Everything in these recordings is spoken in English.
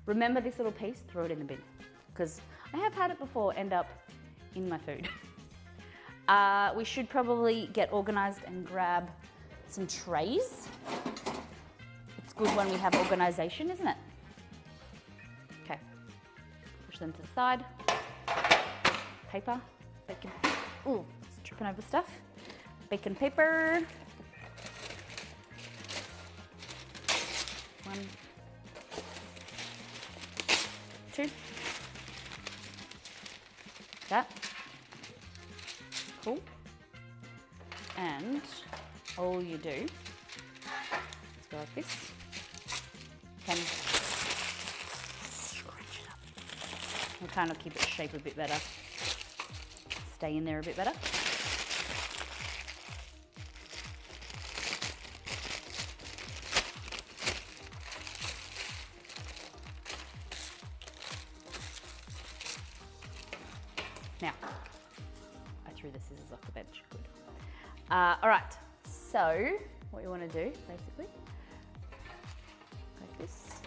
Remember this little piece, throw it in the bin, because I have had it before end up in my food. We should probably get organized and grab some trays. It's good when we have organization, isn't it? Okay, push them to the side. Paper, bacon, ooh, it's tripping over stuff. Bacon paper. One, two. That. Cool. And all you do, let's go like this. Can scrunch it up. We'll kind of keep its shape a bit better. Stay in there a bit better. Now, I threw the scissors off the bench, good. All right, so what you want to do, basically, like this.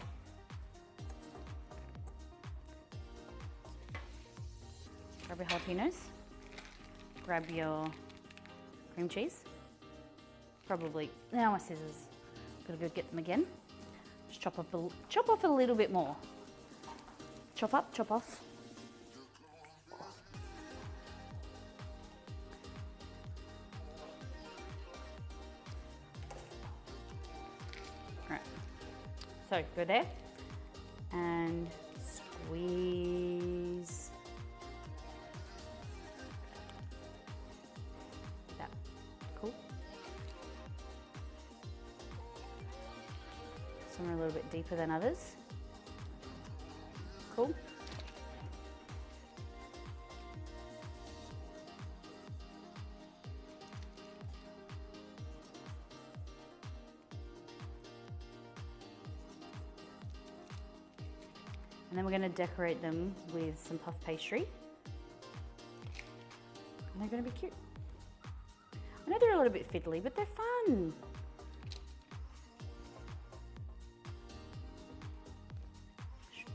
Grab your jalapenos, grab your cream cheese, probably, now my scissors, gotta go get them again. Just chop off a little bit more. Chop up, chop off. So go there and squeeze that. Cool. Some are a little bit deeper than others. Cool. And then we're going to decorate them with some puff pastry. And they're going to be cute. I know they're a little bit fiddly, but they're fun.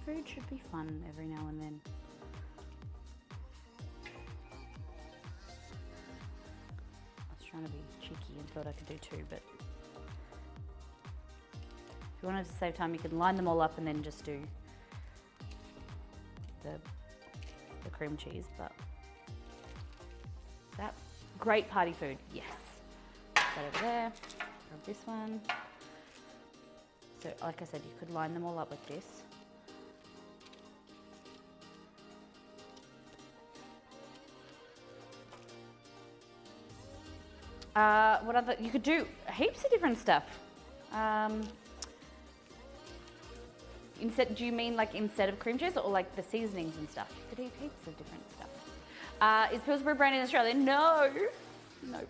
Food should be fun every now and then. I was trying to be cheeky and thought I could do two, but if you wanted to save time, you could line them all up and then just do the cream cheese, but that great party food, yes. Put that over there, grab this one. So like I said, you could line them all up like this. What other, you could do heaps of different stuff. Do you mean like instead of cream cheese or like the seasonings and stuff? You could eat heaps of different stuff. Is Pillsbury brand in Australia? No. Nope.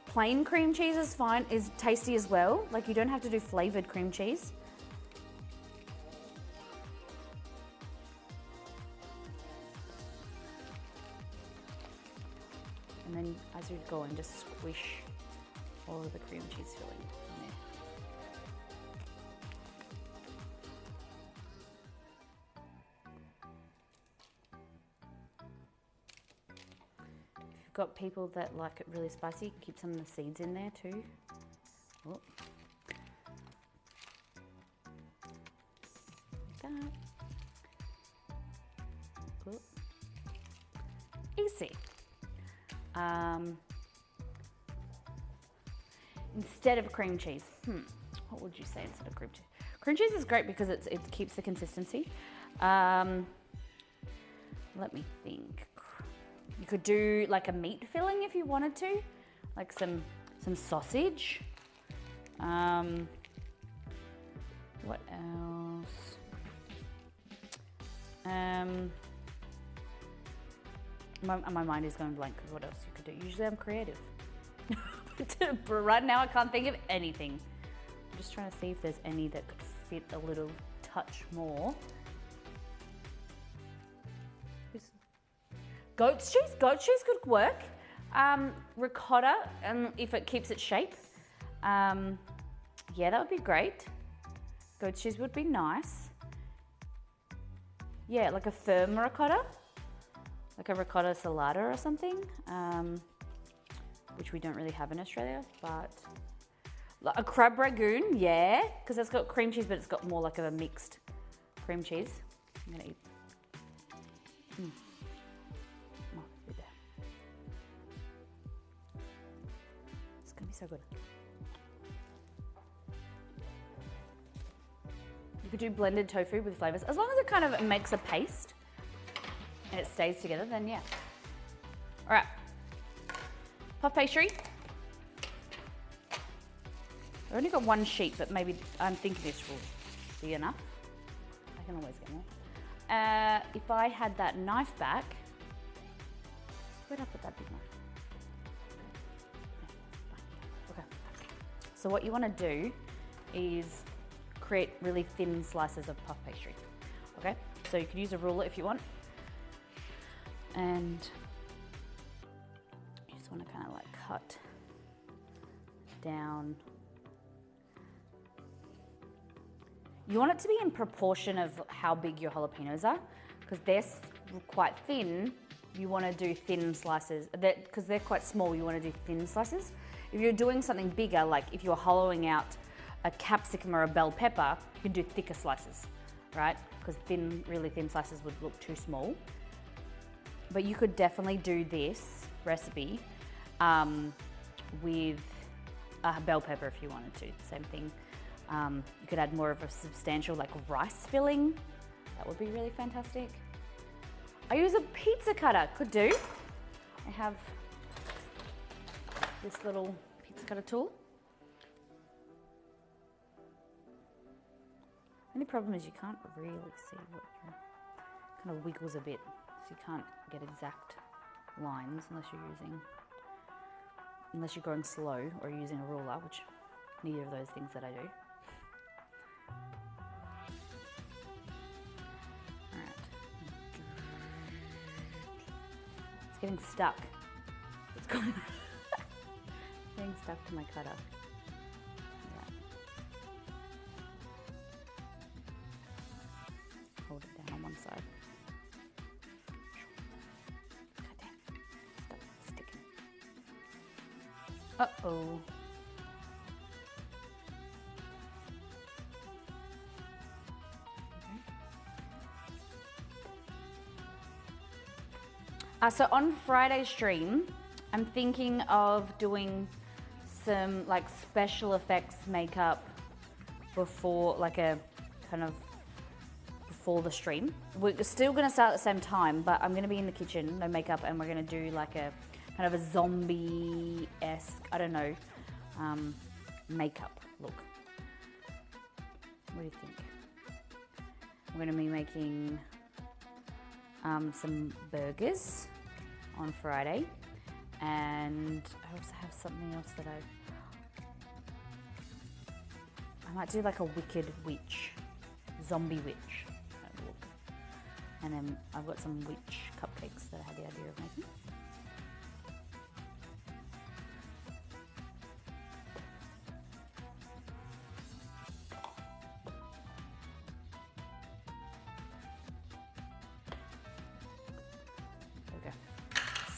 Plain cream cheese is fine, is tasty as well. Like you don't have to do flavored cream cheese. And then as you go and just squish all of the cream cheese filling in there. If you've got people that like it really spicy, you can keep some of the seeds in there too. Oh. Like that. Oh. Easy. Instead of cream cheese, what would you say instead of cream cheese? Cream cheese is great because it keeps the consistency. Let me think. You could do like a meat filling if you wanted to, like some sausage. What else? My mind is going blank because what else you could do? Usually I'm creative. But right now I can't think of anything. I'm just trying to see if there's any that could fit a little touch more. Goat's cheese? Goat's cheese could work. Ricotta, if it keeps its shape. Yeah, that would be great. Goat cheese would be nice. Yeah, like a firm ricotta, like a ricotta salata or something, which we don't really have in Australia, but like a crab ragoon, yeah, because it's got cream cheese, but it's got more like of a mixed cream cheese. I'm gonna eat. Oh, right there. It's gonna be so good. You could do blended tofu with flavors. As long as it kind of makes a paste and it stays together, then yeah. All right, puff pastry. I've only got one sheet, but maybe I'm thinking this will be enough. I can always get more. If I had that knife back, where'd I put that big knife? Okay. So what you want to do is create really thin slices of puff pastry. Okay, so you could use a ruler if you want, and you just want to kind of like cut down. You want it to be in proportion of how big your jalapenos are, because they're quite thin. You want to do thin slices. Because they're quite small, you want to do thin slices. If you're doing something bigger, like if you're hollowing out a capsicum or a bell pepper, you can do thicker slices, right? Because really thin slices would look too small. But you could definitely do this recipe with a bell pepper if you wanted to. Same thing. You could add more of a substantial like rice filling. That would be really fantastic. I use a pizza cutter, could do. I have this little pizza cutter tool. Only problem is you can't really see what kind of wiggles a bit, so you can't get exact lines unless you're going slow or using a ruler, which neither of those things that I do. Getting stuck. It's getting stuck to my cutter. Hold it down on one side. God damn. Stop sticking. Uh-oh. So on Friday's stream, I'm thinking of doing some like special effects makeup before, like a kind of before the stream. We're still gonna start at the same time, but I'm gonna be in the kitchen, no makeup, and we're gonna do like a kind of a zombie-esque, I don't know, makeup look. What do you think? I'm gonna be making some burgers on Friday, and I also have something else that I might do like a wicked witch, zombie witch kind of look. And then I've got some witch cupcakes that I had the idea of making.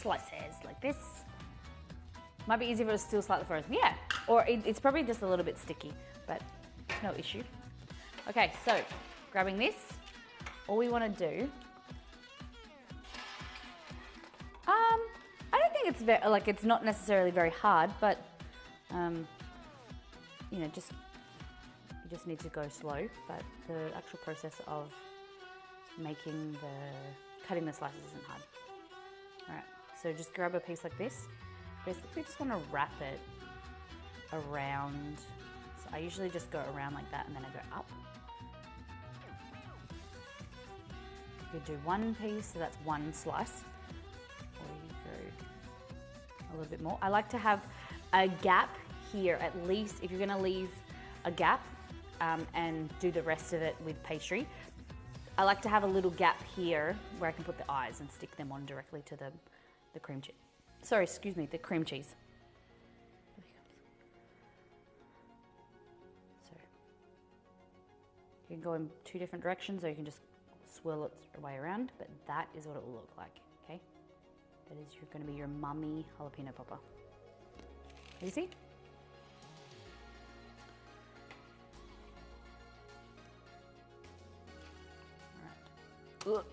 Slices like this. Might be easier if it was still slightly frozen. Yeah, or it's probably just a little bit sticky, but no issue. Okay, so grabbing this, all we want to do. I don't think it's very it's not necessarily very hard, but you know, you just need to go slow. But the actual process of cutting the slices isn't hard. All right. So just grab a piece like this. Basically, just want to wrap it around. So I usually just go around like that and then I go up. You could do one piece, so that's one slice. Or you go a little bit more. I like to have a gap here at least, if you're going to leave a gap and do the rest of it with pastry. I like to have a little gap here where I can put the eyes and stick them on directly to the cream cheese. Sorry, excuse me, the cream cheese. You can go in 2 different directions, or you can just swirl it your way around, but that is what it will look like, okay? That is going to be your mummy jalapeno popper. You see? All right. Ugh.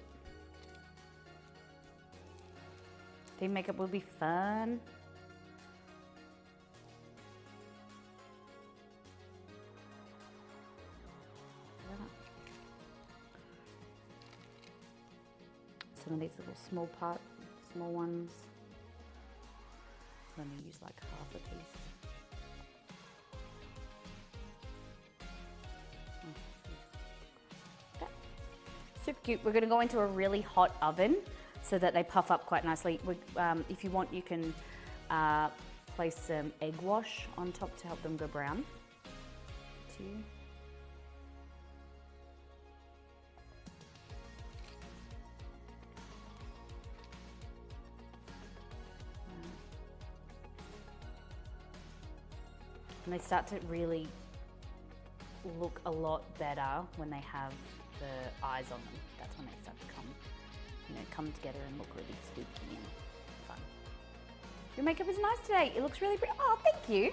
Theme makeup will be fun. Some of these little small ones. I'm going to use like half a piece. Okay. Super cute. We're going to go into a really hot oven so that they puff up quite nicely. If you want, you can place some egg wash on top to help them go brown. And they start to really look a lot better when they have the eyes on them. That's when they start to come together and look really spooky and fun. Your makeup is nice today. It looks really pretty. Oh, thank you.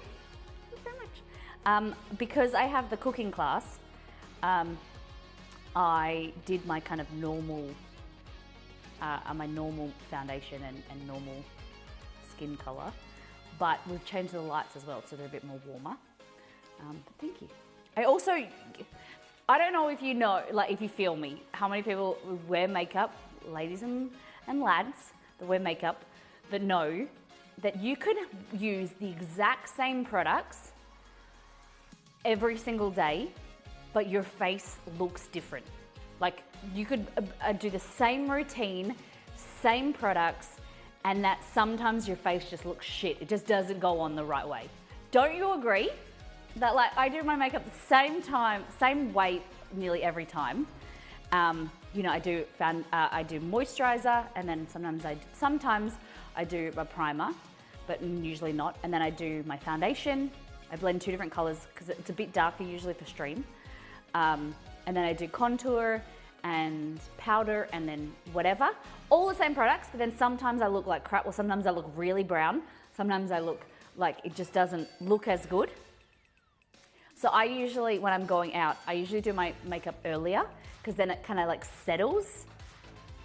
Thank you very much. Because I have the cooking class, I did my kind of normal, my normal foundation and normal skin color. But we've changed the lights as well, so they're a bit more warmer. But thank you. I don't know if you know, like if you feel me, how many people wear makeup, ladies and lads that wear makeup, that know that you could use the exact same products every single day, but your face looks different. Like you could do the same routine, same products, and that sometimes your face just looks shit. It just doesn't go on the right way. Don't you agree? That like I do my makeup the same time, same way nearly every time. You know, I do moisturizer, and then sometimes I do a primer, but usually not. And then I do my foundation. I blend 2 different colors because it's a bit darker usually for stream. And then I do contour and powder and then whatever. All the same products, but then sometimes I look like crap, or sometimes I look really brown. Sometimes I look like it just doesn't look as good. So I usually, when I'm going out, I usually do my makeup earlier because then it kind of like settles.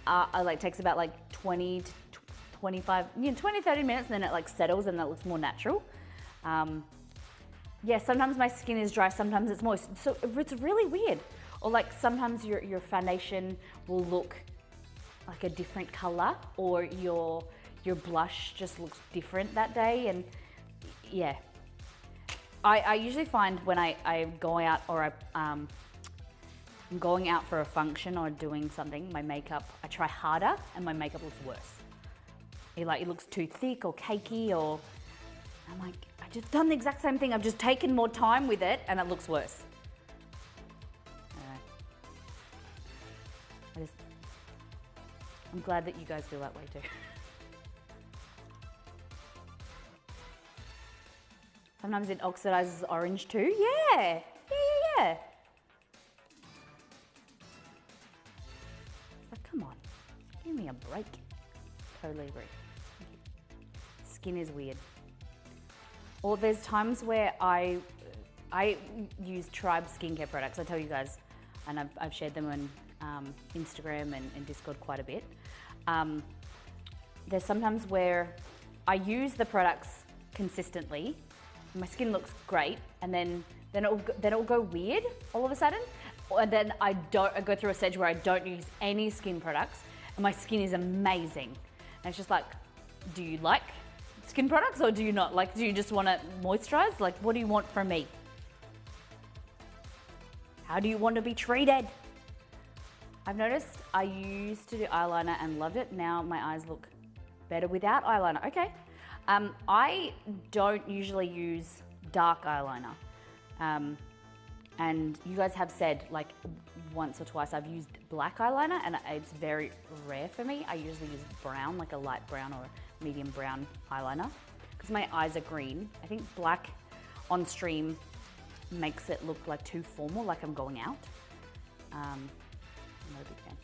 It takes about like 20 to 25, 20, 30 minutes, and then it like settles and that looks more natural. Yeah, sometimes my skin is dry, sometimes it's moist. So it's really weird. Or like sometimes your foundation will look like a different color, or your blush just looks different that day. And yeah, I usually find when I'm going out, or I'm going out for a function or doing something, my makeup, I try harder and my makeup looks worse. It looks too thick or cakey, or I'm like, I just done the exact same thing. I've just taken more time with it and it looks worse. I'm glad that you guys feel that way too. Sometimes it oxidizes orange too. Yeah. It's like, come on, give me a break. Totally agree. Skin is weird. Or there's times where I use Tribe skincare products. I tell you guys, and I've shared them on Instagram and Discord quite a bit. There's sometimes where I use the products consistently, my skin looks great, and then it'll go weird all of a sudden, and then I go through a stage where I don't use any skin products, and my skin is amazing. And it's just like, do you like skin products or do you not? Like, do you just want to moisturize? Like, what do you want from me? How do you want to be treated? I've noticed I used to do eyeliner and loved it. Now my eyes look better without eyeliner. Okay. I don't usually use dark eyeliner. And you guys have said like once or twice I've used black eyeliner, and it's very rare for me. I usually use brown, like a light brown or medium brown eyeliner, because my eyes are green. I think black on stream makes it look like too formal, like I'm going out. I'm not a big fan.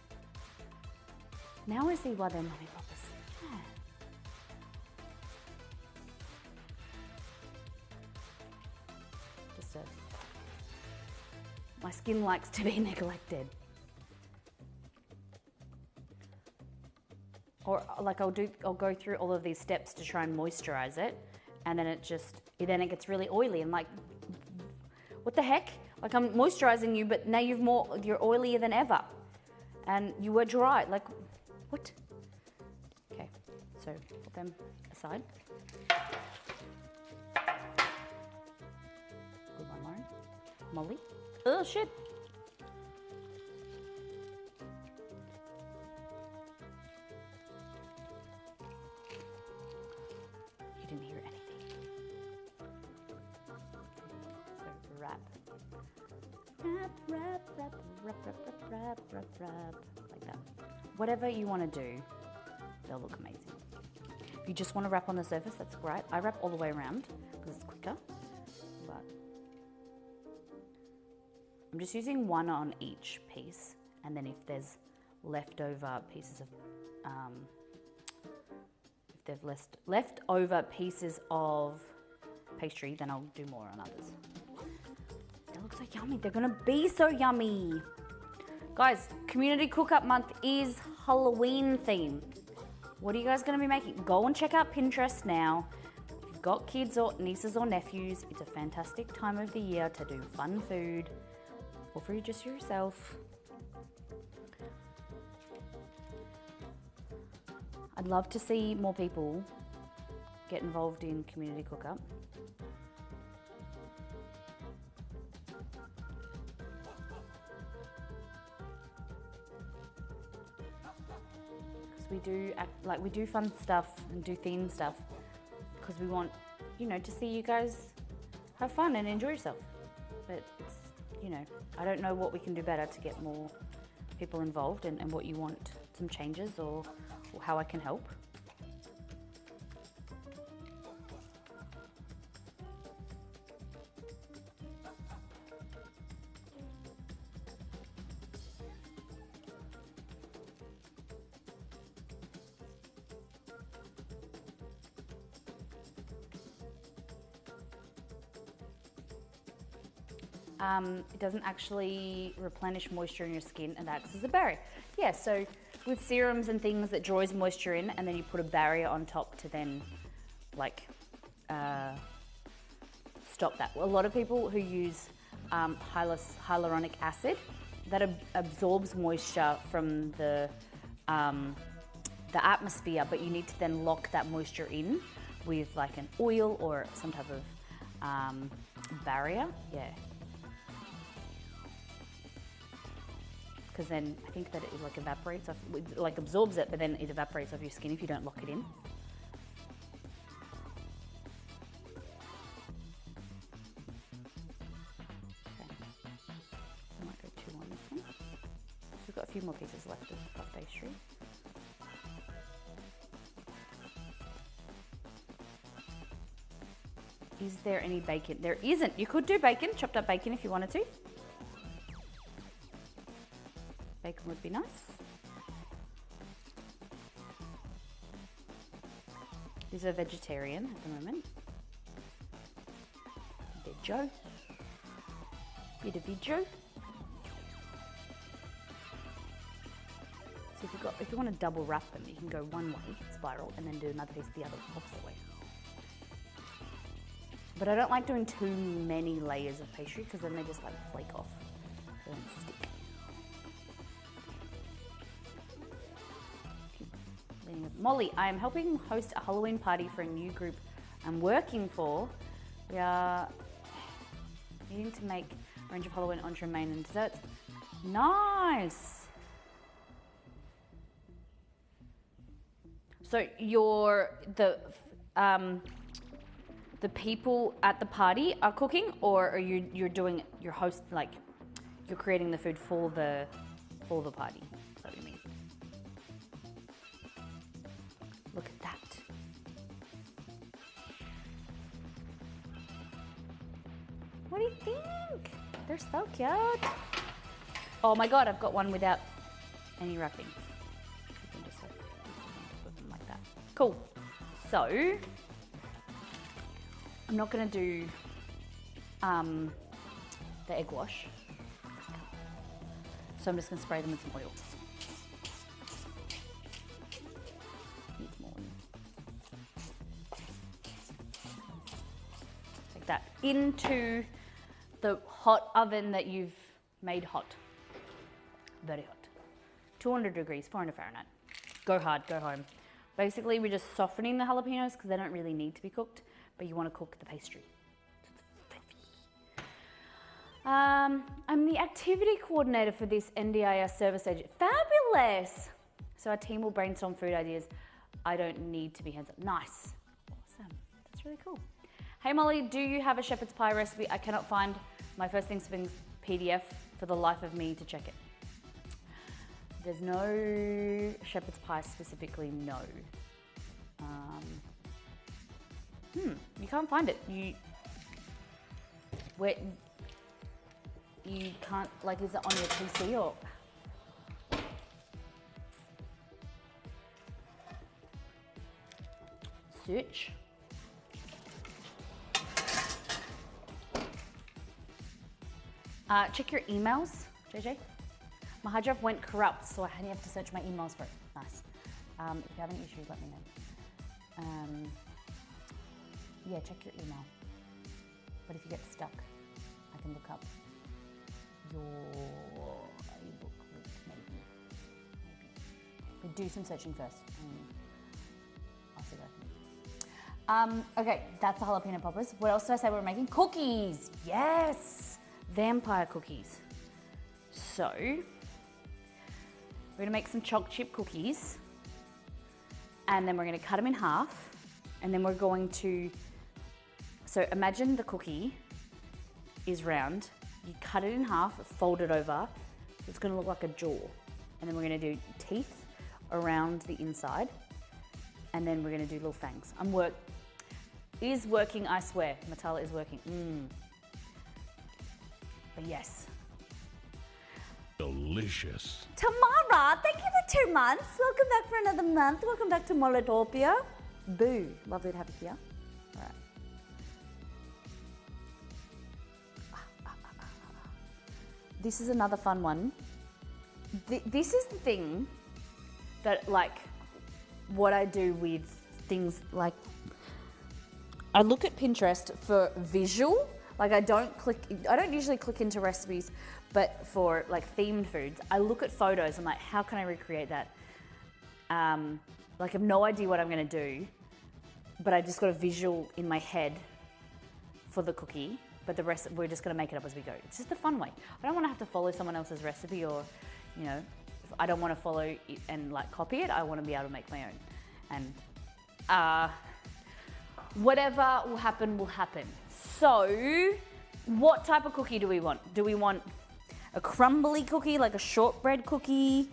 Now I see why they're mummy poppers. Yeah. My skin likes to be neglected. Or like I'll go through all of these steps to try and moisturize it, and then it gets really oily and like, what the heck? Like I'm moisturizing you, but now you're oilier than ever, and you were dry. Like, what? Okay, so put them aside. Good one, Lauren. Molly. Oh shit. You didn't hear anything. So wrap. Wrap. Like that. Whatever you want to do, they'll look amazing. If you just want to wrap on the surface, that's great. I wrap all the way around because it's quicker. But I'm just using one on each piece, and then if there's leftover pieces of, if there's leftover pieces of pastry, then I'll do more on others. They look so yummy. They're gonna be so yummy. Guys, Community Cook-Up Month is Halloween themed. What are you guys gonna be making? Go and check out Pinterest now. If you've got kids or nieces or nephews, it's a fantastic time of the year to do fun food. Or for just yourself. I'd love to see more people get involved in Community Cook-Up. Because we do fun stuff and do theme stuff because we want, to see you guys have fun and enjoy yourself. But it's, I don't know what we can do better to get more people involved and what you want, some changes or how I can help. It doesn't actually replenish moisture in your skin and acts as a barrier. Yeah, so with serums and things that draws moisture in, and then you put a barrier on top to then stop that. A lot of people who use hyaluronic acid, that absorbs moisture from the atmosphere, but you need to then lock that moisture in with like an oil or some type of barrier. Yeah. Because then I think that it like evaporates, like absorbs it, but then it evaporates off your skin if you don't lock it in. Okay. I might go 2 on this one. So we've got a few more pieces left of puff pastry. Is there any bacon? There isn't. You could do bacon, chopped up bacon if you wanted to. Bacon would be nice. These are vegetarian at the moment. Veggie. Bit of veggie. So if you want to double wrap them, you can go one way, spiral, and then do another piece the other opposite way. But I don't like doing too many layers of pastry because then they just like flake off. They don't stick. Molly, I am helping host a Halloween party for a new group I'm working for. We are needing to make a range of Halloween entree, main and desserts. Nice! So the people at the party are cooking, or are you're doing your host, like you're creating the food for the party? Is that what you mean? Look at that. What do you think? They're so cute. Oh my God, I've got one without any wrapping. You can just have pieces on top of them like that. Cool. So, I'm not gonna do the egg wash. So I'm just gonna spray them with some oil. Needs more. Take that into the hot oven that you've made hot. Very hot. 200 degrees, 400 Fahrenheit. Go hard, go home. Basically, we're just softening the jalapenos because they don't really need to be cooked, but you want to cook the pastry. I'm the activity coordinator for this NDIS service agent. Fabulous! So our team will brainstorm food ideas. I don't need to be hands-on. Nice. Awesome. That's really cool. Hey Molly, do you have a shepherd's pie recipe? I cannot find my first things PDF for the life of me to check it. There's no shepherd's pie specifically, no. You can't find it. You can't, like, is it on your PC or? Search. Check your emails, JJ. My hard drive went corrupt, so I have to search my emails for it. Nice. If you have any issues, let me know. Yeah, check your email. But if you get stuck, I can look up your ebook link, maybe. But do some searching first. I'll see what I can do. Okay, that's the jalapeno poppers. What else did I say we were making? Cookies! Yes! Vampire cookies. So, we're gonna make some choc chip cookies, and then we're gonna cut them in half, and then we're going to, so imagine the cookie is round, you cut it in half, fold it over, it's gonna look like a jaw, and then we're gonna do teeth around the inside, and then we're gonna do little fangs. Is working, I swear. Matala is working. But yes. Delicious. Tamara, thank you for 2 months. Welcome back for another month. Welcome back to Molotopia. Boo. Lovely to have you here. All right. This is another fun one. This is the thing that, like, what I do with things like, I look at Pinterest for visual. Like, I don't usually click into recipes, but for like themed foods, I look at photos. I'm like, how can I recreate that? Like, I have no idea what I'm gonna do, but I just got a visual in my head for the cookie, but the rest, we're just gonna make it up as we go. It's just a fun way. I don't wanna have to follow someone else's recipe, or, you know, I don't wanna follow it and like copy it. I wanna be able to make my own. And whatever will happen, will happen. So, what type of cookie do we want? Do we want a crumbly cookie, like a shortbread cookie?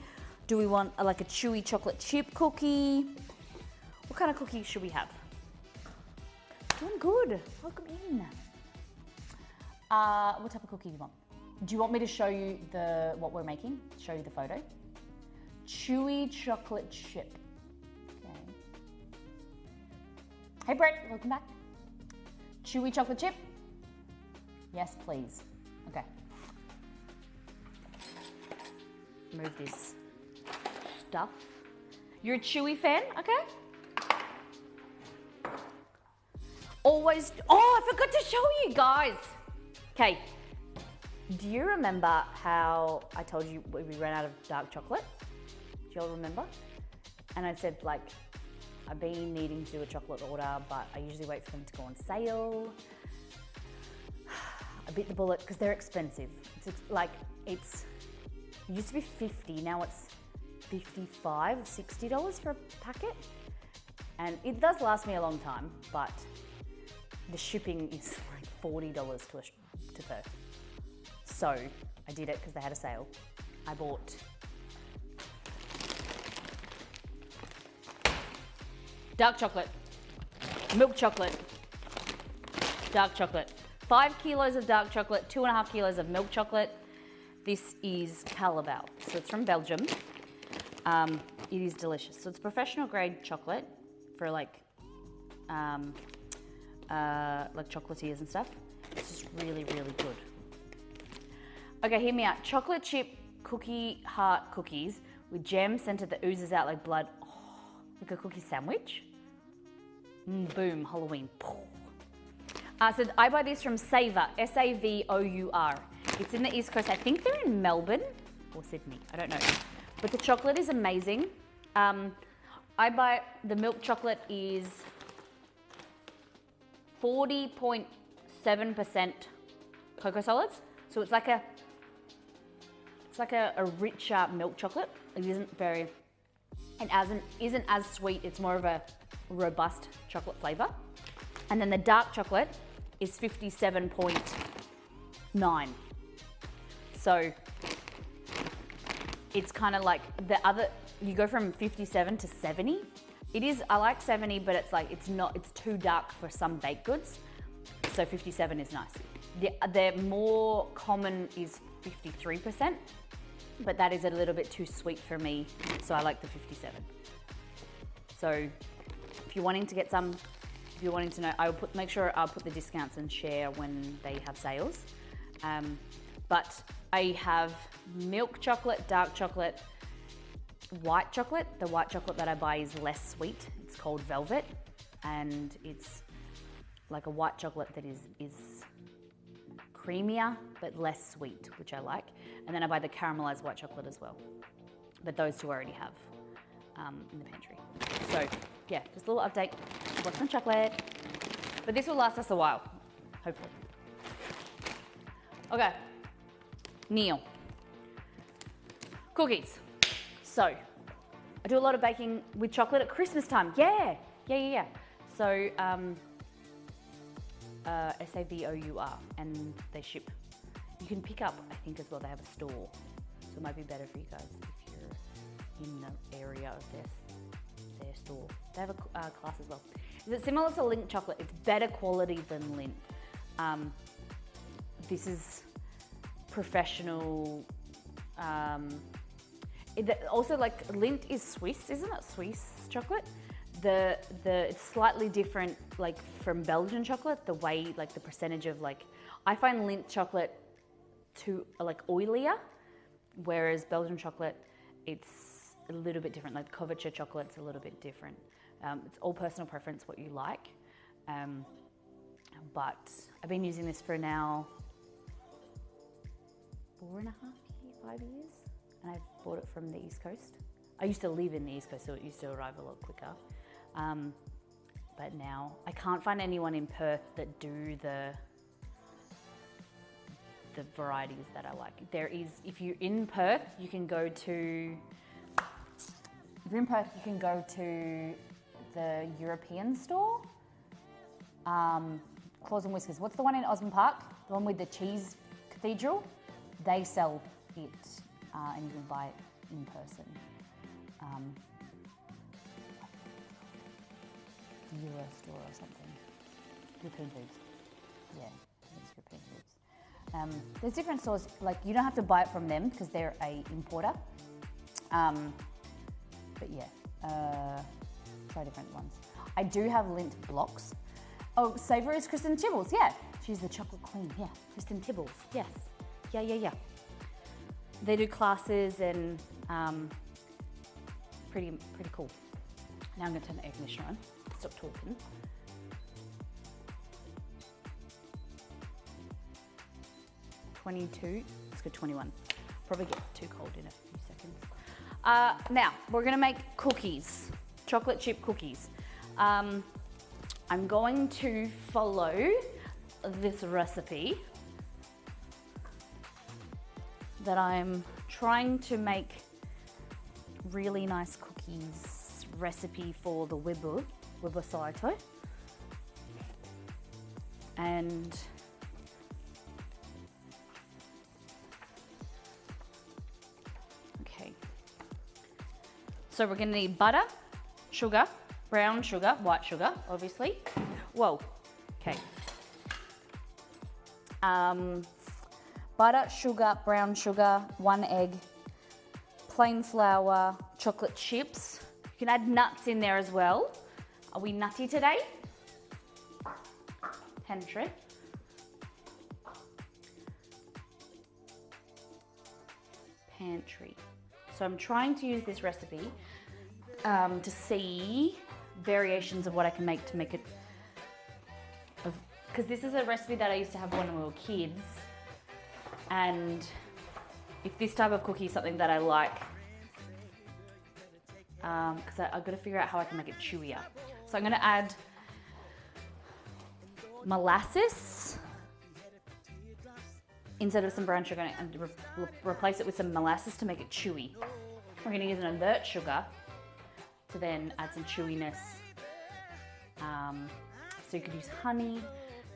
Do we want like a chewy chocolate chip cookie? What kind of cookie should we have? Doing good. Welcome in. What type of cookie do you want? Do you want me to show you what we're making? Show you the photo? Chewy chocolate chip. Okay. Hey Brett, welcome back. Chewy chocolate chip? Yes, please. Okay. Move this stuff. You're a chewy fan? Okay. Always, oh, I forgot to show you guys. Okay. Do you remember how I told you we ran out of dark chocolate? Do y'all remember? And I said, like, I've been needing to do a chocolate order, but I usually wait for them to go on sale. I bit the bullet because they're expensive. It used to be $50, now it's $55, $60 for a packet. And it does last me a long time, but the shipping is like $40 to Perth. So I did it because they had a sale. I bought dark chocolate, milk chocolate, dark chocolate. 5 kilos of dark chocolate, 2.5 kilos of milk chocolate. This is Calabal, so it's from Belgium. It is delicious. So it's professional grade chocolate for like chocolatiers and stuff. It's just really, really good. Okay, hear me out. Chocolate chip cookie heart cookies with jam center that oozes out like blood. Oh, like a cookie sandwich. Boom, Halloween. So I buy these from Savour, S-A-V-O-U-R. It's in the East Coast. I think they're in Melbourne or Sydney. I don't know. But the chocolate is amazing. I buy, the milk chocolate is 40.7% cocoa solids. So it's like a richer milk chocolate. It isn't as sweet. It's more of a robust chocolate flavor. And then the dark chocolate is 57.9. So it's kind of like the other, you go from 57 to 70. It is, I like 70, but it's like, it's too dark for some baked goods. So 57 is nice. The more common is 53%, but that is a little bit too sweet for me. So I like the 57. So if you're wanting to get some, if you're wanting to know, make sure I'll put the discounts and share when they have sales. But I have milk chocolate, dark chocolate, white chocolate. The white chocolate that I buy is less sweet. It's called Velvet, and it's like a white chocolate that is creamier but less sweet, which I like. And then I buy the caramelized white chocolate as well. But those two I already have in the pantry. So yeah, just a little update. What's on chocolate? But this will last us a while, hopefully. Okay, Neil. Cookies. So I do a lot of baking with chocolate at Christmas time. Yeah. So Savour, and they ship. You can pick up, I think, as well. They have a store, so it might be better for you guys if you're in the area of their store. They have a class as well. Is it similar to Lindt chocolate? It's better quality than Lindt. This is professional. Also, like Lindt is Swiss, isn't it? Swiss chocolate. It's slightly different, like from Belgian chocolate. The way, like the percentage of like, I find Lindt chocolate too like oilier, whereas Belgian chocolate, it's a little bit different. Like couverture chocolate's a little bit different. It's all personal preference what you like. But I've been using this for now 5 years, and I've bought it from the East Coast. I used to live in the East Coast, so it used to arrive a lot quicker. But now I can't find anyone in Perth that do the varieties that I like. There is, if you're in Perth, you can go to the European store. Claws and Whiskers. What's the one in Osborne Park? The one with the cheese cathedral? They sell it, and you can buy it in person. Euro store or something. European Foods. Yeah, it's European Foods. There's different stores, like you don't have to buy it from them because they're a importer. But yeah, try different ones. I do have Lindt blocks. Oh, Savour is Kristen Tibbles, yeah. She's the chocolate queen, yeah. Kristen Tibbles, yes. Yeah. They do classes and pretty cool. Now I'm gonna turn the air conditioner on. Stop talking. Let's go 21. Probably get too cold in a few seconds. Now, we're gonna make cookies, chocolate chip cookies. I'm going to follow this recipe that I'm trying to make really nice cookies recipe for the Weibo Saito. And okay, so we're gonna need butter, sugar, brown sugar, white sugar, obviously. Whoa, okay. butter, sugar, brown sugar, 1 egg, plain flour, chocolate chips. You can add nuts in there as well. Are we nutty today? Pantry. So I'm trying to use this recipe to see variations of what I can make to make it, because this is a recipe that I used to have when we were kids, and if this type of cookie is something that I like, because I've got to figure out how I can make it chewier. So I'm going to add molasses instead of some brown sugar and replace it with some molasses to make it chewy. We're going to use an invert sugar to then add some chewiness. So you could use honey,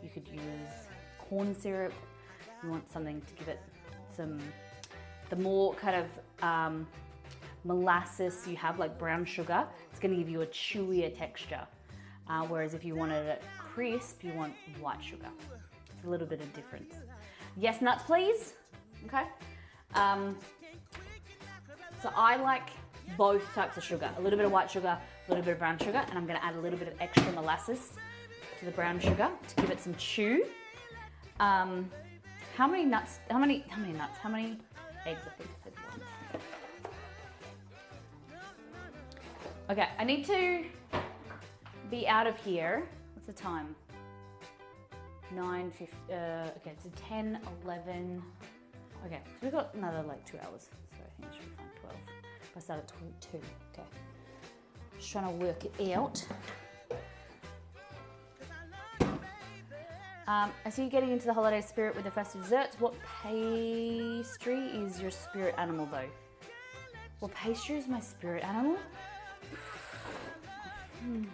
you could use corn syrup. You want something to give it some, the more kind of molasses you have, like brown sugar, it's going to give you a chewier texture. Whereas if you wanted it crisp, you want white sugar. It's a little bit of difference. Yes, nuts, please. Okay. So I like both types of sugar. A little bit of white sugar, a little bit of brown sugar, and I'm going to add a little bit of extra molasses to the brown sugar to give it some chew. How many nuts? How many nuts? How many eggs? I think I said one. Okay, I need to be out of here. What's the time? 9:50. Okay, it's 10, 11. Okay, so we've got another like 2 hours. So I think it should be fine. 12. If I start at 2. Okay. Just trying to work it out. I see you getting into the holiday spirit with the festive desserts. What pastry is your spirit animal though? What pastry is my spirit animal? No.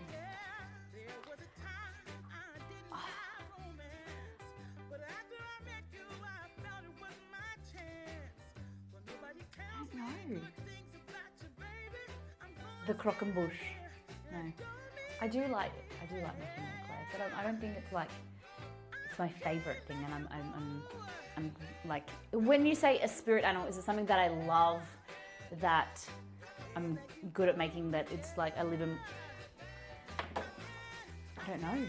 The croquembouche. No. I do like making eclairs, but I don't think it's like it's my favorite thing. And I'm like, when you say a spirit animal, is it something that I love, that I'm good at making, that it's like I live in? I don't know.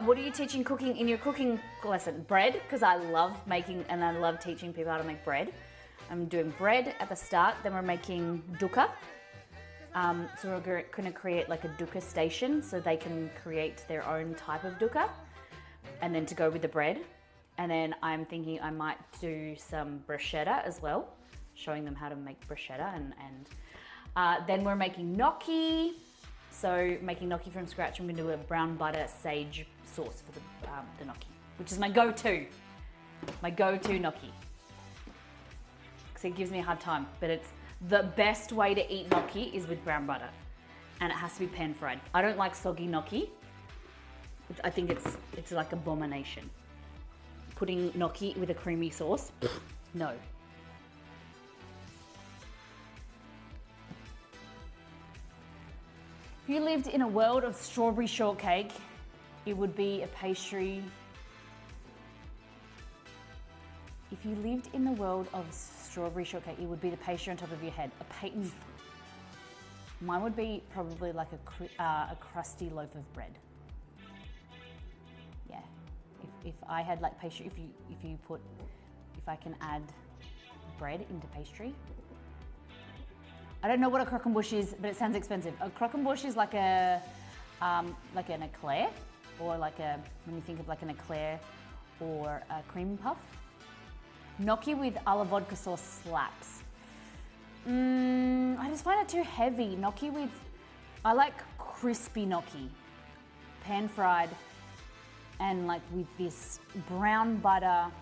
What are you teaching cooking in your cooking lesson? Bread, because I love making and I love teaching people how to make bread. I'm doing bread at the start, then we're making dukkha. So we're going to create like a dukkha station so they can create their own type of dukkha, and then to go with the bread. And then I'm thinking I might do some bruschetta as well, showing them how to make bruschetta, and then we're making gnocchi. So making gnocchi from scratch, I'm going to do a brown butter sage sauce for the gnocchi, which is my go-to gnocchi. So it gives me a hard time, but it's the best way to eat gnocchi is with brown butter, and it has to be pan fried. I don't like soggy gnocchi. I think it's like abomination. Putting gnocchi with a creamy sauce, no. If you lived in a world of strawberry shortcake, it would be a pastry. If you lived in the world of strawberry shortcake, it would be the pastry on top of your head. Mine would be probably like a crusty loaf of bread. Yeah, if I had like pastry, if I can add bread into pastry. I don't know what a croquembouche is, but it sounds expensive. A croquembouche is like an eclair, or when you think of like an eclair or a cream puff. Gnocchi with a la vodka sauce slaps. I just find it too heavy. I like crispy gnocchi, pan fried, and like with this brown butter,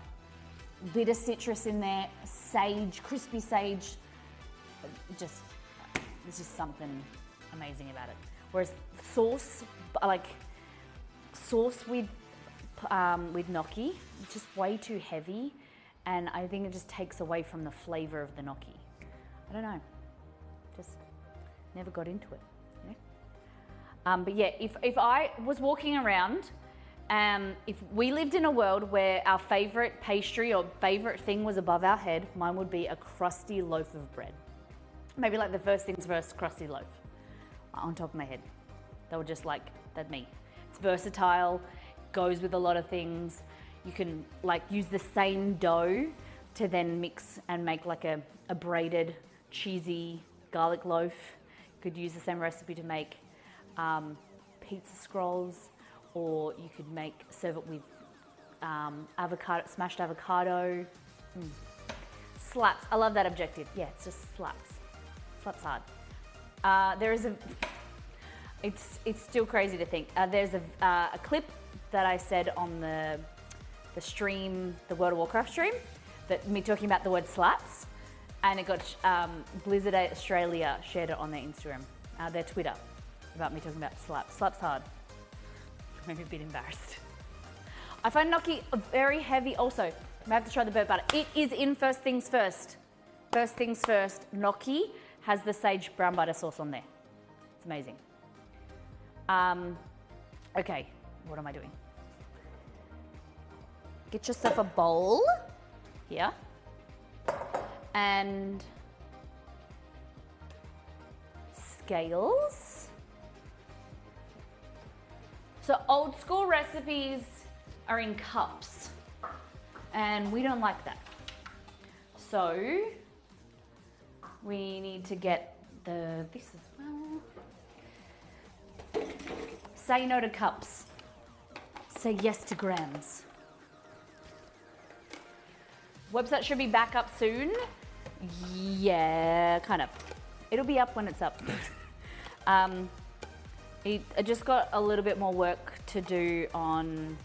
bit of citrus in there, sage, crispy sage. There's just something amazing about it. Whereas sauce, like sauce with gnocchi, it's just way too heavy, and I think it just takes away from the flavor of the gnocchi. I don't know, just never got into it. You know? But yeah, if I was walking around If we lived in a world where our favorite pastry or favorite thing was above our head, mine would be a crusty loaf of bread. Maybe like the first things first, crusty loaf on top of my head. That would just like, that's me. It's versatile, goes with a lot of things. You can like use the same dough to then mix and make like a braided, cheesy garlic loaf. You could use the same recipe to make pizza scrolls, or you could serve it with avocado, smashed avocado. Slaps, I love that objective. Yeah, it's just slaps. Slaps hard. There is it's still crazy to think. There's a clip that I said on the stream, the World of Warcraft stream, that me talking about the word slaps, and it got Blizzard Australia shared it on their Instagram, their Twitter, about me talking about slaps. Slaps hard. Maybe a bit embarrassed. I find gnocchi very heavy also. I have to try the burnt butter. It is in First Things First. First Things First, gnocchi has the sage brown butter sauce on there. It's amazing. Okay, what am I doing? Get yourself a bowl here and scales. So old school recipes are in cups and we don't like that. So we need to get this as well. Say no to cups. Say yes to grams. Website should be back up soon. Yeah, kind of. It'll be up when it's up. I just got a little bit more work to do on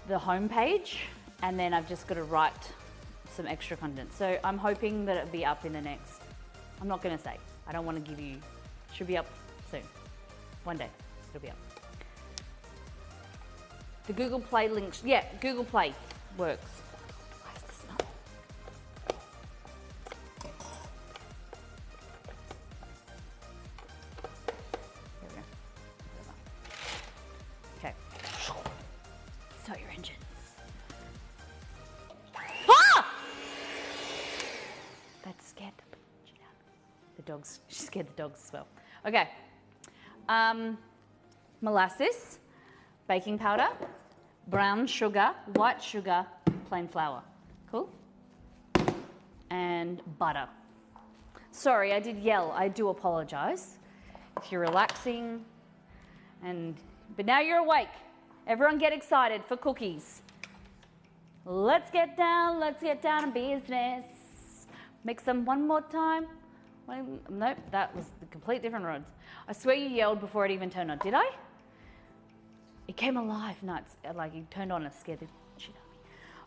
the homepage, and then I've just got to write some extra content. So I'm hoping that it'll be up in the next, I'm not gonna say. I don't want to give you, should be up soon. One day, it'll be up. The Google Play links, yeah, Google Play works. Why is this not? There we go. Okay. Start your engines. Ah! That scared the shit out. The dogs, she scared the dogs as well. Okay. Molasses, baking powder, brown sugar, white sugar, plain flour. Cool? And butter. Sorry, I did yell. I do apologize. If you're relaxing, but now you're awake. Everyone get excited for cookies. Let's get down to business. Mix them one more time. Nope, that was the complete different roads. I swear you yelled before it even turned on. Did I? It came alive. No, it's like it turned on and scared the shit out of me.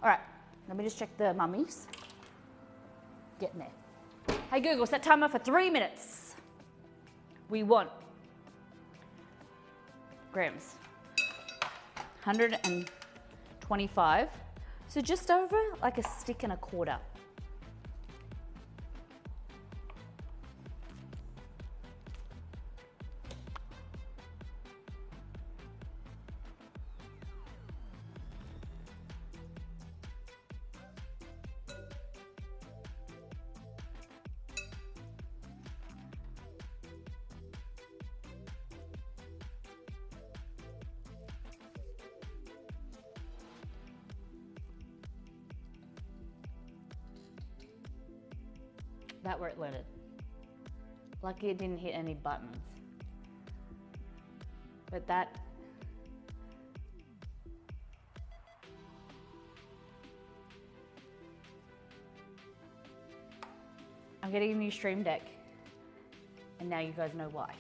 All right, let me just check the mummies. Getting there. Hey Google, set timer for 3 minutes. We want grams. 125. So just over like a stick and a quarter. That where it landed. Lucky it didn't hit any buttons. But that, I'm getting a new stream deck, and now you guys know why.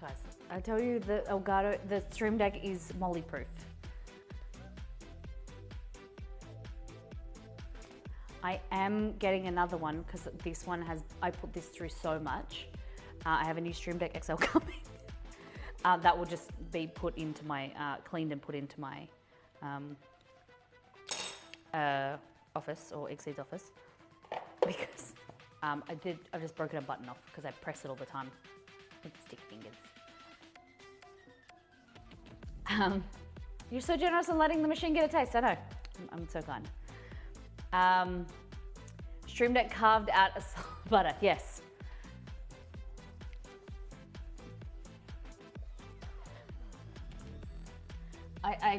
Guys, I tell you, the Elgato, the stream deck is molly proof. I am getting another one because this one has, I put this through so much. I have a new Stream Deck XL coming. that will just be put into my, cleaned and put into my office, or Exceed's office, because I've just broken a button off because I press it all the time with stick fingers. You're so generous in letting the machine get a taste. I know. I'm so kind. Stream Deck carved out a butter. Yes. I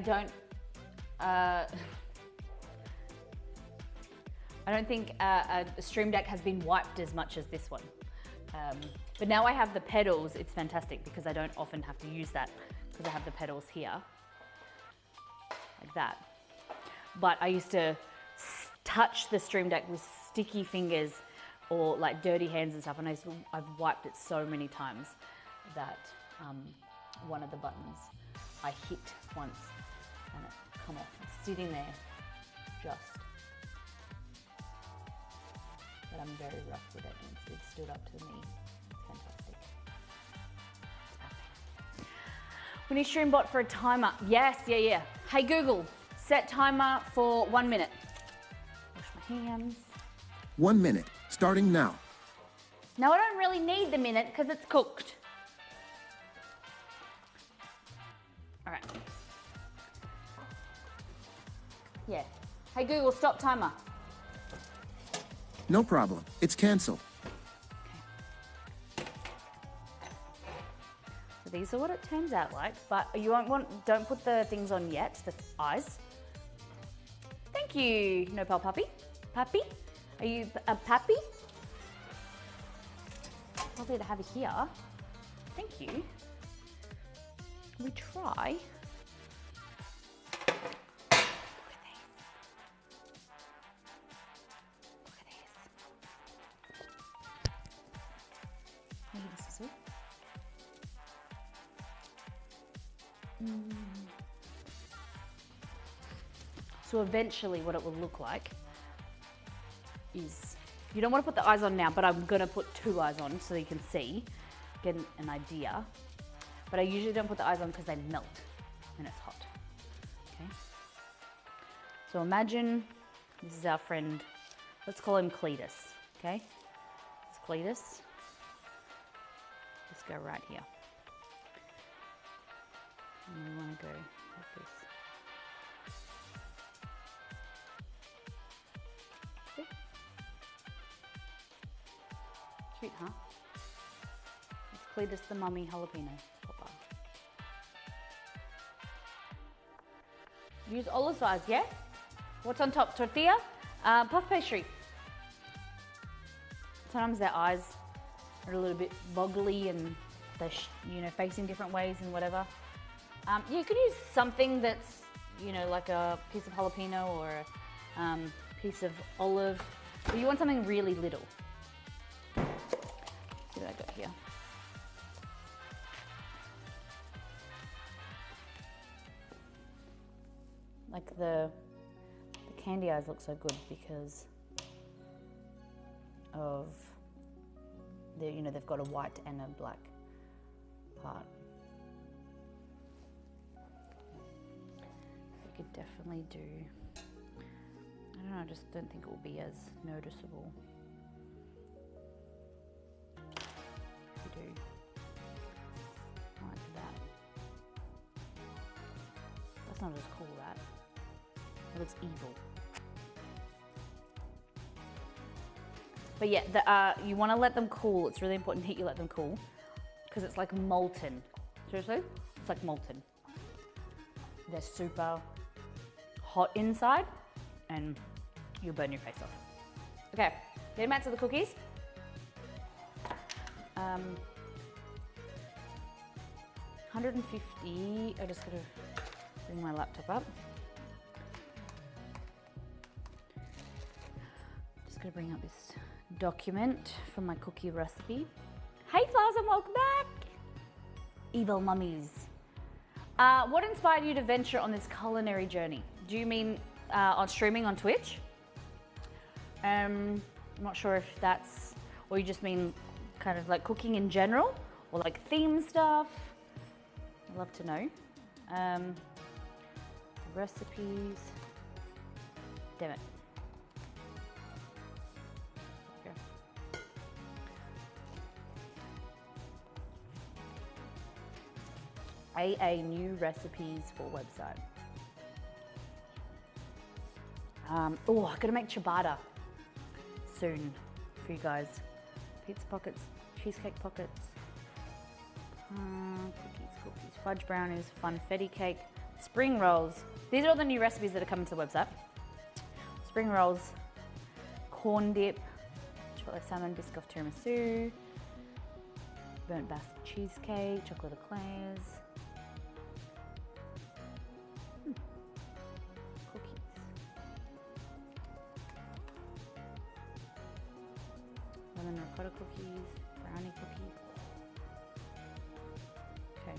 don't think a Stream Deck has been wiped as much as this one. But now I have the pedals. It's fantastic because I don't often have to use that because I have the pedals here, like that. But I used to touch the Stream Deck with sticky fingers or like dirty hands and stuff, and I've wiped it so many times that one of the buttons I hit once and it come off. It's sitting there just. But I'm very rough with it, and it stood up to me. It's fantastic. We need StreamBot for a timer. Yes, yeah. Hey Google, set timer for 1 minute. Wash my hands. 1 minute, starting now. Now I don't really need the minute because it's cooked. All right. Yeah. Hey Google, stop timer. No problem. It's canceled. Okay. So these are what it turns out like, but you don't put the things on yet, the eyes. Thank you, Nopal Puppy. Puppy? Are you a puppy? Lovely to have you here. Thank you. We try. So eventually what it will look like is, you don't want to put the eyes on now, but I'm going to put 2 eyes on so you can see, get an idea. But I usually don't put the eyes on because they melt when it's hot. Okay. So imagine this is our friend, let's call him Cletus. Okay. It's Cletus. Let's go right here. And we want to go like this. See? Cute, huh? It's Cletus the Mummy Jalapeno Popper. Use olive size, yeah? What's on top? Tortilla? Puff pastry. Sometimes their eyes are a little bit boggly and they're facing different ways and whatever. You could use something that's, like a piece of jalapeno or a piece of olive. But you want something really little. Let's see what I got here. Like the candy eyes look so good because of they've got a white and a black part. We could definitely do, I don't know, I just don't think it will be as noticeable. If we do like that. That's not as cool, that. It looks evil. But yeah, you want to let them cool. It's really important that you let them cool because it's like molten. Seriously? It's like molten. They're super hot inside and you'll burn your face off. Okay, getting back to the cookies. 150, I just gotta bring my laptop up. Just gotta bring up this document from my cookie recipe. Hey Flowers and welcome back! Evil mummies. What inspired you to venture on this culinary journey? Do you mean on streaming on Twitch? I'm not sure if that's, or you just mean kind of like cooking in general, or like theme stuff. I'd love to know. Recipes. Damn it. AA new recipes for website. Oh, I'm gonna make ciabatta soon for you guys. Pizza pockets, cheesecake pockets, cookies, fudge brownies, funfetti cake, spring rolls. These are all the new recipes that are coming to the website. Spring rolls, corn dip, chocolate salmon, biscoff tiramisu, burnt basket cheesecake, chocolate eclairs. Cookies. Lemon ricotta cookies, brownie cookies. Okay.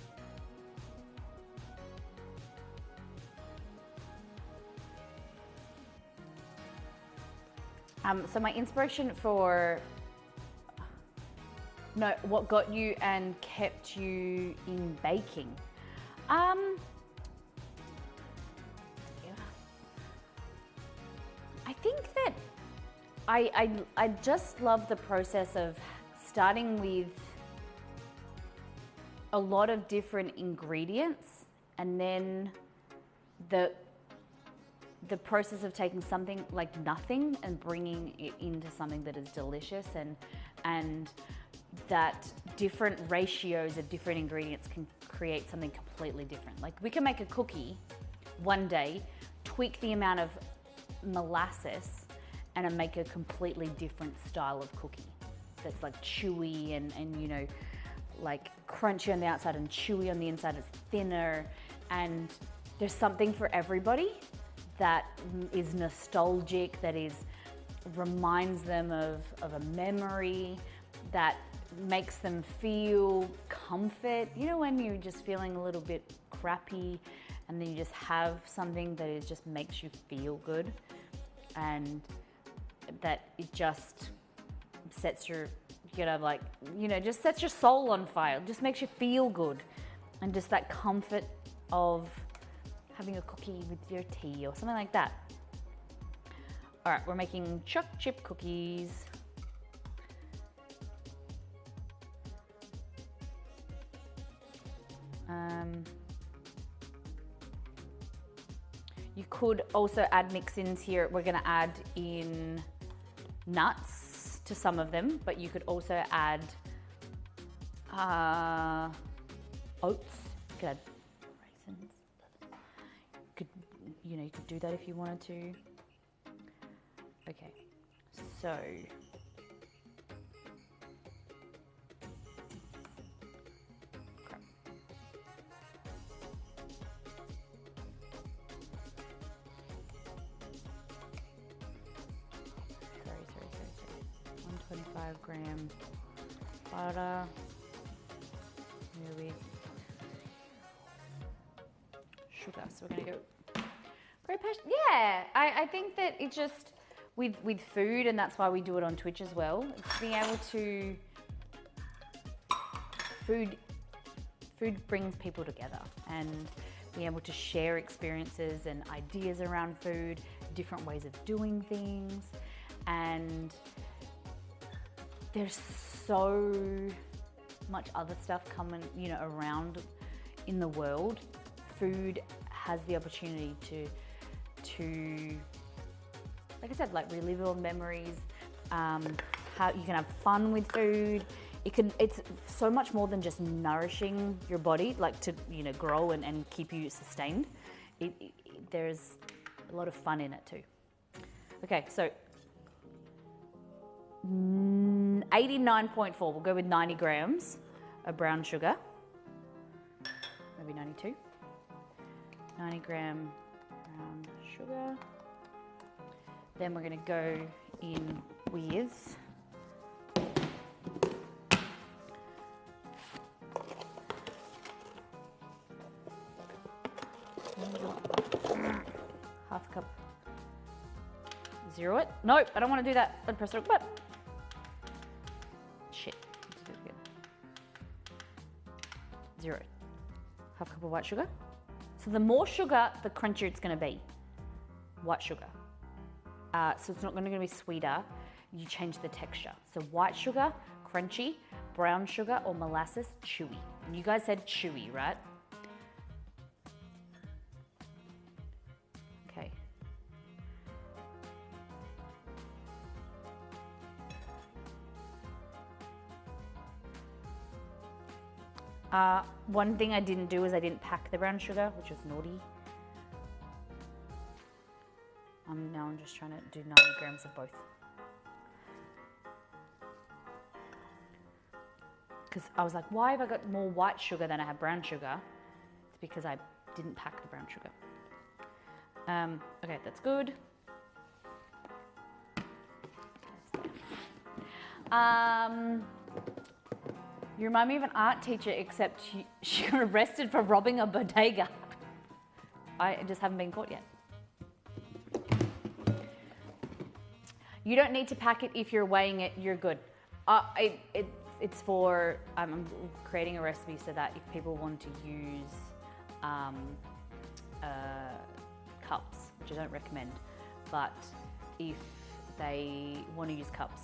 So my inspiration for what got you and kept you in baking. Yeah. I think that I just love the process of starting with a lot of different ingredients and then the process of taking something like nothing and bringing it into something that is delicious, and that different ratios of different ingredients can create something completely different. Like we can make a cookie one day, tweak the amount of molasses and make a completely different style of cookie that's like chewy and you know, like crunchy on the outside and chewy on the inside. It's thinner, and there's something for everybody that is nostalgic, that reminds them of a memory, that makes them feel comfort. You know, when you're just feeling a little bit crappy and then you just have something that just makes you feel good, and that it just sets your, just sets your soul on fire, just makes you feel good, and just that comfort of having a cookie with your tea or something like that. All right, we're making chocolate chip cookies. You could also add mix-ins here. We're gonna add in nuts to some of them, but you could also add oats. You could add raisins. You could do that if you wanted to. Okay, so sorry. 125-gram butter. Really sugar. So we're gonna go. Yeah, I think that it just with food, and that's why we do it on Twitch as well. It's being able to food brings people together, and being able to share experiences and ideas around food, different ways of doing things, and there's so much other stuff coming, around in the world. Food has the opportunity to like I said, like relive old memories, how you can have fun with food. It's so much more than just nourishing your body, like to, grow and keep you sustained. There's a lot of fun in it too. Okay, so 89.4, we'll go with 90 grams of brown sugar, maybe 92. 90 gram brown sugar. Then we're gonna go in with half a cup. Zero it. Nope, I don't want to do that. I'd press it. But shit. Let's do it again. Zero. half a cup of white sugar. So the more sugar, the crunchier it's going to be. White sugar. So it's not going to be sweeter. You change the texture. So white sugar, crunchy, brown sugar or molasses, chewy. And you guys said chewy, right? Okay. One thing I didn't do is I didn't pack the brown sugar, which was naughty. Now I'm just trying to do 90 grams of both. Because I was like, why have I got more white sugar than I have brown sugar? It's because I didn't pack the brown sugar. Okay, that's good. You remind me of an art teacher, except she got arrested for robbing a bodega. I just haven't been caught yet. You don't need to pack it if you're weighing it, you're good. It's for, I'm creating a recipe so that if people want to use cups, which I don't recommend, but if they want to use cups,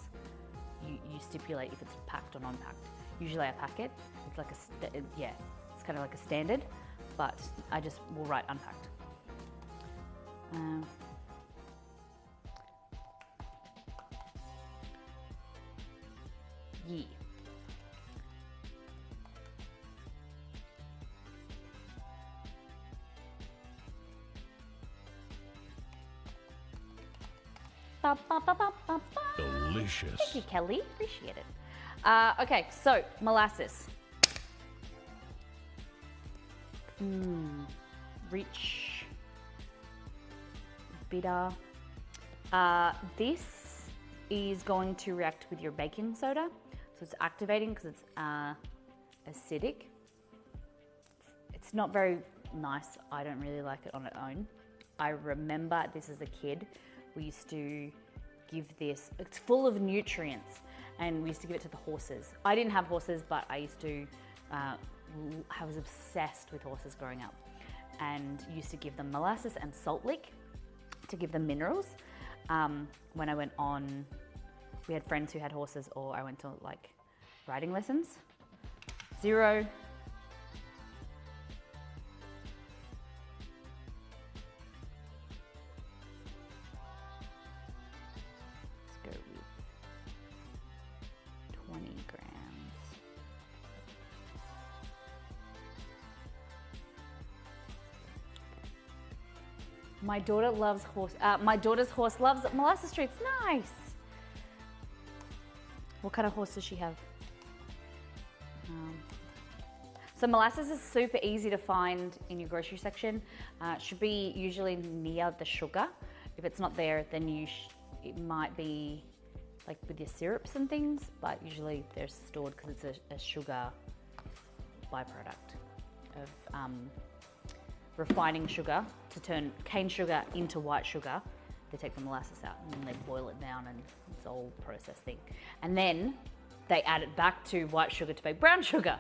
you stipulate if it's packed or non-packed. Usually I pack it, it's like it's kind of like a standard, but I just will write unpacked. Yeah. Delicious. Thank you, Kelly. Appreciate it. Okay, so molasses. Rich, bitter. This is going to react with your baking soda. So it's activating because it's acidic. It's not very nice. I don't really like it on its own. I remember this as a kid. We used to give this, it's full of nutrients, and we used to give it to the horses. I didn't have horses, but I used to, I was obsessed with horses growing up, and used to give them molasses and salt lick to give them minerals. When I went on, we had friends who had horses, or I went to like riding lessons. 0. Let's go with 20 grams. My daughter loves my daughter's horse loves molasses treats. Nice. What kind of horse does she have? So molasses is super easy to find in your grocery section. It should be usually near the sugar. If it's not there, then it might be like with your syrups and things, but usually they're stored because it's a sugar byproduct of refining sugar to turn cane sugar into white sugar. They take the molasses out and then they boil it down, and it's a whole process thing. And then they add it back to white sugar to make brown sugar.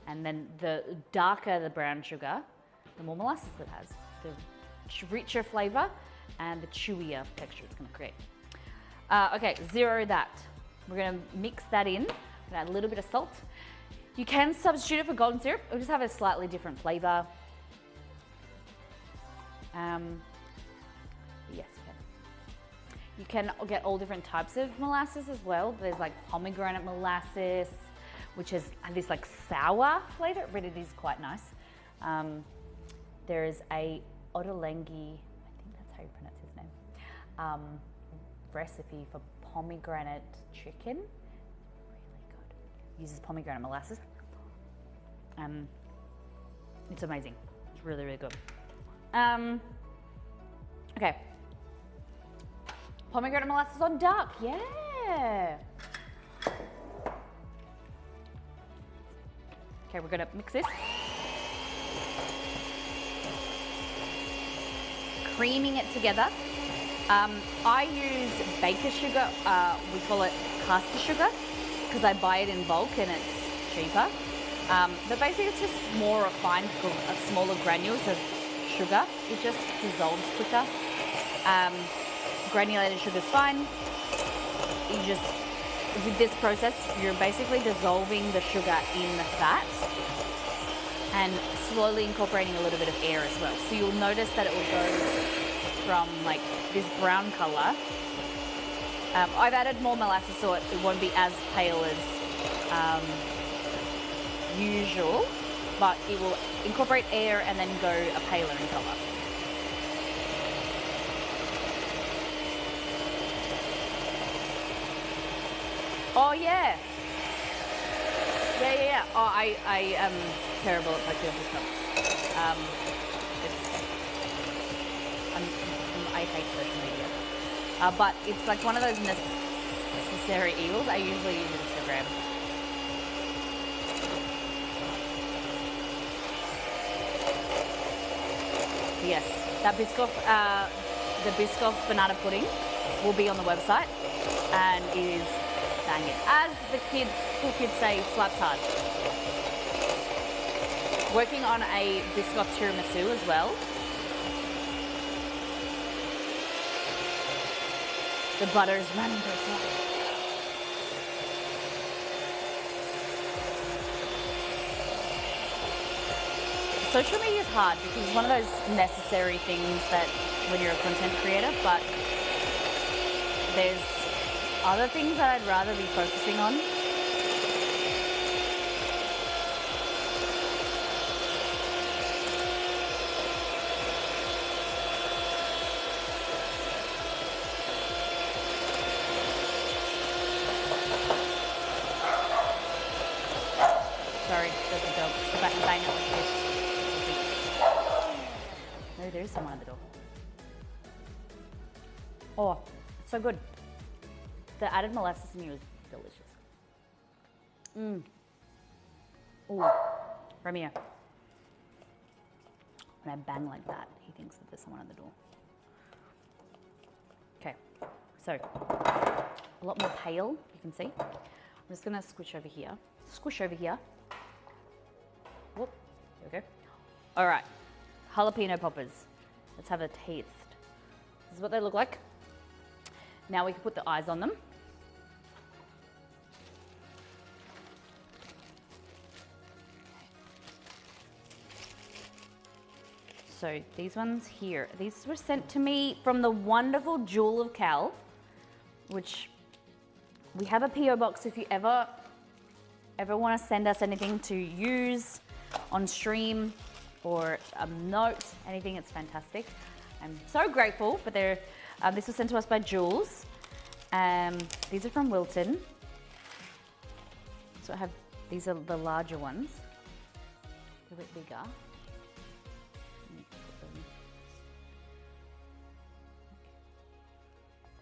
And then the darker the brown sugar, the more molasses it has. The richer flavor and the chewier texture it's gonna create. Okay, 0 that. We're gonna mix that in. We're gonna add a little bit of salt. You can substitute it for golden syrup. It'll just have a slightly different flavor. Yes, you can. You can get all different types of molasses as well. There's like pomegranate molasses, which is this like sour flavor, but it is quite nice. There is a Ottolenghi, I think that's how you pronounce his name, recipe for pomegranate chicken. Really good. Uses pomegranate molasses. It's amazing. It's really, really good. Okay. Pomegranate molasses on duck, yeah. Okay, we're gonna mix this. Creaming it together. I use baker sugar, we call it caster sugar, because I buy it in bulk and it's cheaper. But basically it's just more refined, smaller granules of sugar. It just dissolves quicker. Granulated sugar is fine. You just, with this process, you're basically dissolving the sugar in the fat and slowly incorporating a little bit of air as well. So you'll notice that it will go from like this brown color. I've added more molasses so it won't be as pale as usual, but it will incorporate air and then go a paler in color. Oh yeah. Yeah. Oh, I am terrible at posting on TikTok. I hate social media. But it's like one of those necessary evils. I usually use Instagram. Yes, that Biscoff, the Biscoff banana pudding will be on the website and is banging. As the cool kids say, slaps hard. Working on a Biscoff tiramisu as well. The butter is running to its life. Social media is hard because it's one of those necessary things that when you're a content creator, but there's other things that I'd rather be focusing on. Sorry, there's a dog. It's about to bang up with this. No, there is someone at the door. Oh, it's so good. The added molasses in here is delicious. Ooh, Romeo. When I bang like that, he thinks that there's someone at the door. Okay, so a lot more pale, you can see. I'm just gonna squish over here. Squish over here. Whoop, there we go. All right, jalapeno poppers. Let's have a taste. This is what they look like. Now we can put the eyes on them. So these ones here, these were sent to me from the wonderful Jewel of Cal, which we have a PO box if you ever want to send us anything to use on stream or a note, anything, it's fantastic. I'm so grateful, but this was sent to us by Jules. These are from Wilton. So these are the larger ones, a bit bigger.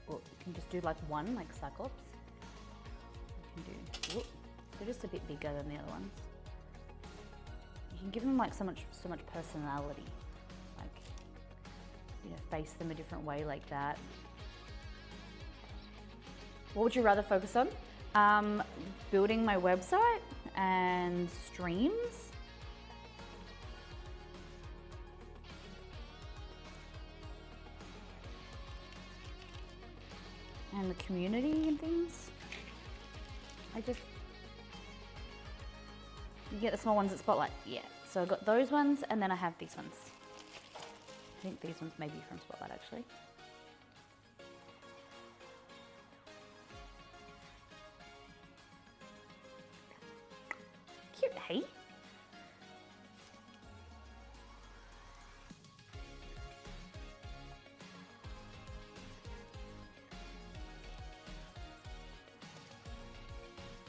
Or you can just do like one, like Cyclops. You can do, whoop, they're just a bit bigger than the other ones. You can give them like so much personality, like, you know, face them a different way like that. What would you rather focus on? Building my website and streams. And the community and things. You get the small ones at Spotlight, yeah. So I've got those ones and then I have these ones. I think these ones may be from Spotlight actually. Cute, hey?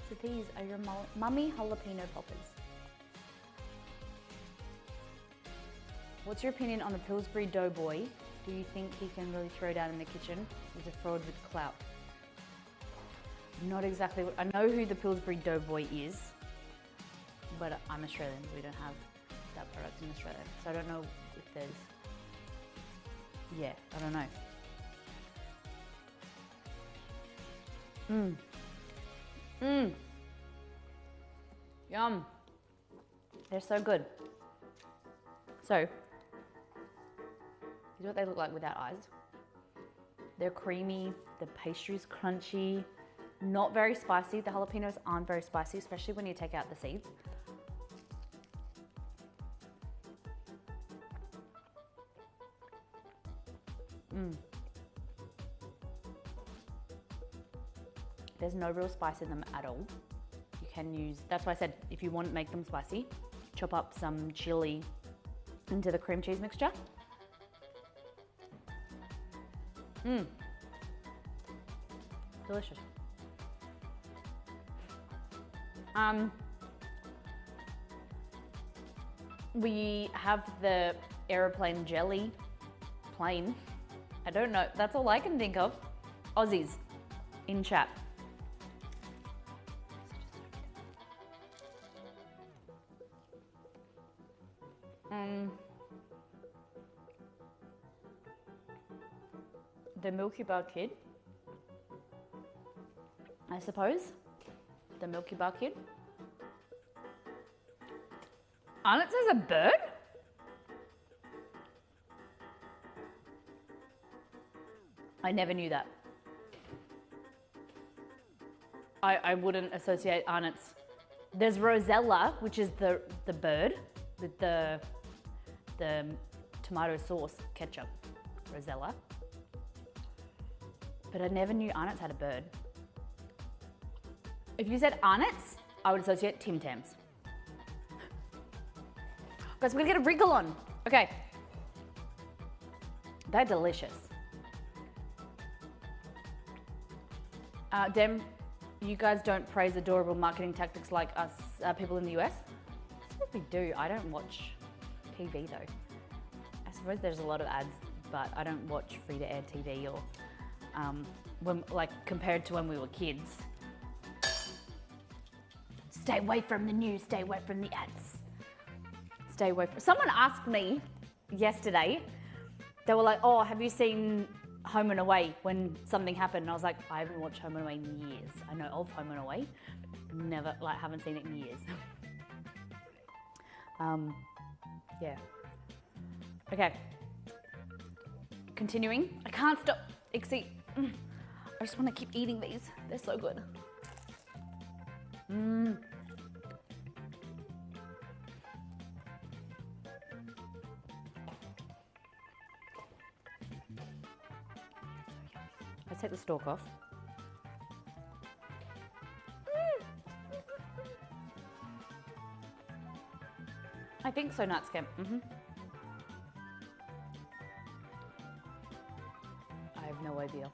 So these are your mummy jalapeno poppers. What's your opinion on the Pillsbury Doughboy? Do you think he can really throw down in the kitchen? He's a fraud with clout. Not exactly what, I know who the Pillsbury Doughboy is, but I'm Australian. We don't have that product in Australia. So I don't know if there's, yeah, I don't know. Yum. They're so good. So, here's what they look like without eyes. They're creamy, the pastry's crunchy, not very spicy. The jalapenos aren't very spicy, especially when you take out the seeds. There's no real spice in them at all. You can use, that's why I said, if you want to make them spicy, chop up some chili into the cream cheese mixture. Delicious. We have the aeroplane jelly plain. I don't know, that's all I can think of. Aussies in chat. The Milky Bar Kid, I suppose. The Milky Bar Kid. And it says a bird? I never knew that. I wouldn't associate Arnott's. There's Rosella, which is the bird with the tomato sauce ketchup. Rosella. But I never knew Arnott's had a bird. If you said Arnott's, I would associate Tim Tams. Guys, we're gonna get a wriggle on. Okay. They're delicious. Dem, you guys don't praise adorable marketing tactics like us people in the US? That's what we do. I don't watch TV though. I suppose there's a lot of ads, but I don't watch free-to-air TV or when, like, compared to when we were kids. Stay away from the news, stay away from the ads. Stay away from... Someone asked me yesterday, they were like, oh, have you seen Home and Away when something happened? And I was like, I haven't watched Home and Away in years. I know of Home and Away, never, like, haven't seen it in years. Yeah. Okay. Continuing. I can't stop. Ixie. I just want to keep eating these. They're so good. Let's take the stalk off. I think so, Nutscamp. I have no idea.